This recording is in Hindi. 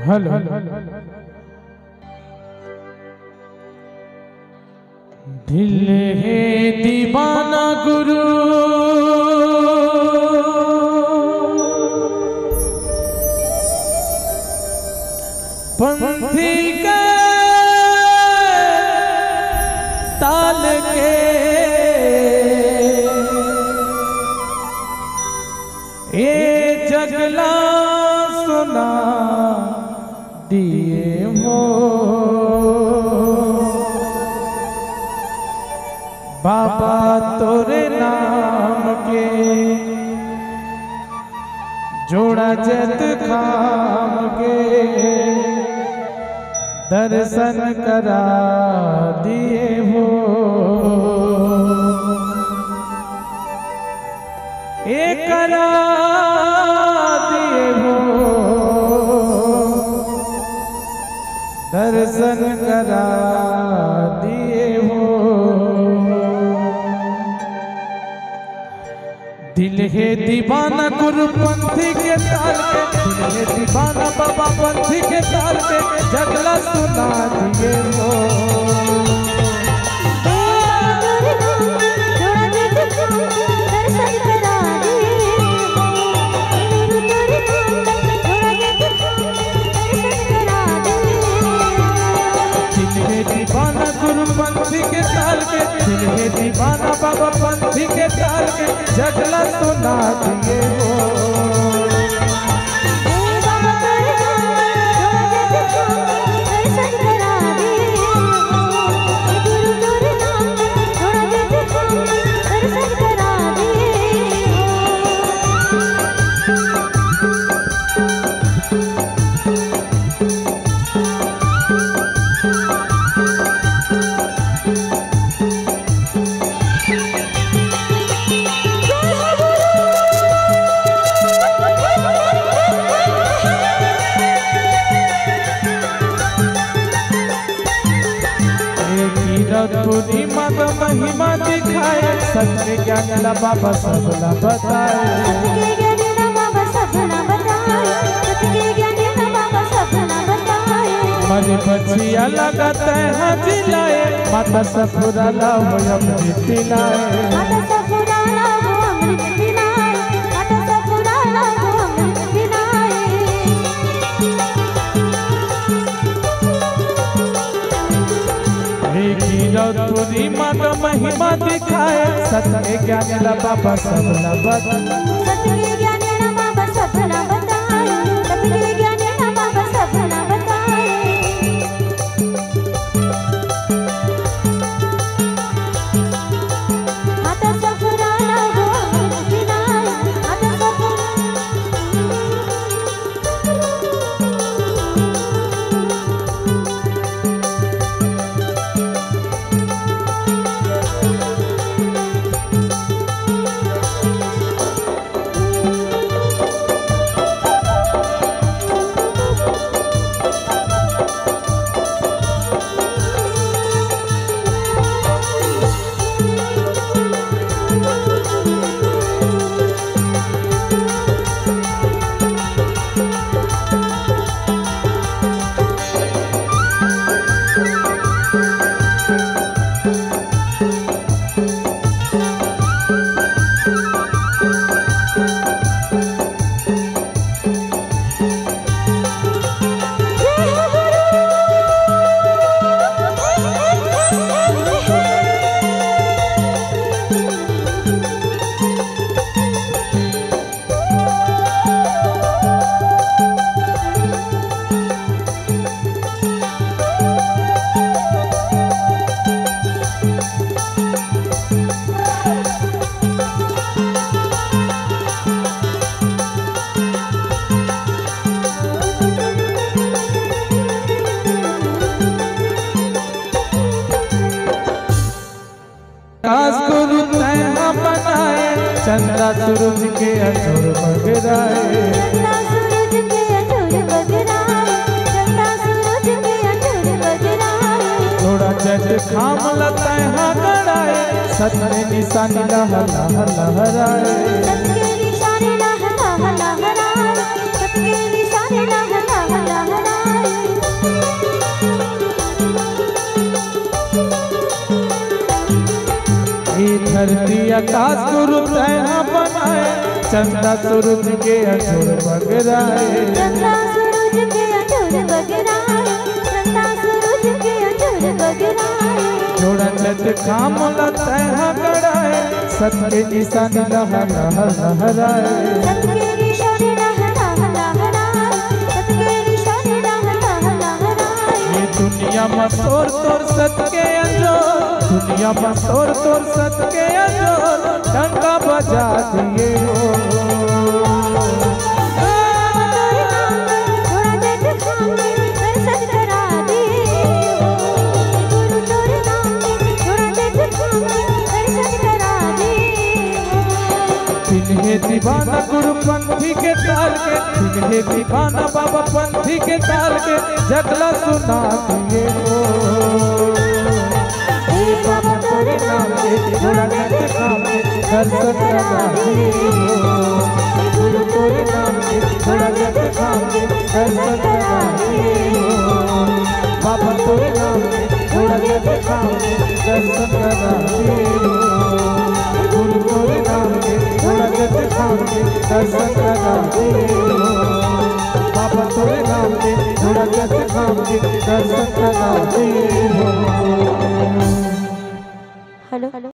हेलो दिल है दीवाना गुरु पंथी के ताल के ये जगला सुना दिए हो बाबा तोरे नाम के जोड़ा जत खाम के दर्शन करा दिए हो एक करा दिए हो दर्शन करा दिए हो। दिल है दीवाना गुरु पंथी के ताल पे, दिल है दीवाना बाबा पंथी के ताल पे जगला सुना दिए हो। दीवाना गुरु पंथी के ताल के, दिल है दीवाना बाबा पंथी के ताल के जगला सुना दिए हो। पूर्णिमा का महिमा दिखाए सत्य ज्ञान ला बाबा सबला बताए। मरे बचिया लगाता है हाजी लाए माता सफुरा ला हो अमृत पिलाए। पूर्णिमा का महिमा दिखाए सत्य ज्ञान ला बाबा सबला बताए। चंदा सूरज के अजोर बगराए, थोड़ा जज खाम लता है गड़ाए सत्य निशानी लह लह लहराए। सत्य निशानी लह लह लहराए, सत्य निशानी लह लह लहराए। धरती आकाश गुरु तैहा बनाए, चंदा सूरज के अजोर बगराए, चंदा सूरज के अजोर बगराए, चंदा सूरज के अजोर बगराए। जोड़ा चत खामला तैहा गड़ाए, सत्य निशान लहर लहर लहराए, सत्य निशान लहर लहराए, सत्य निशान लहर लहराए। ये दुनिया में तोर तोर सत्य अंजोर, दुनिया में तोर तोर सत्य अंजोर, डंका बजा दिए हो। हे दीवाना गुरु पंथी के ताल के, हे दीवाना बाबा पंथी के ताल के, जगला सुना दिए हो। हे बाबा तोरे नाम के जोड़ा जग खाम के दर्शन करा दिए हो। गुरु तोरे नाम के जोड़ा जग खाम के दर्शन करा दिए हो। बाबा तोरे नाम के जोड़ा जग खाम के दर्शन करा दिए हो। गुरु तोरे नाम के जगत खाम के दर्शन करा दिए हो। बाबा तोरे नाम के जगत खाम के दर्शन करा दिए हो। हेलो।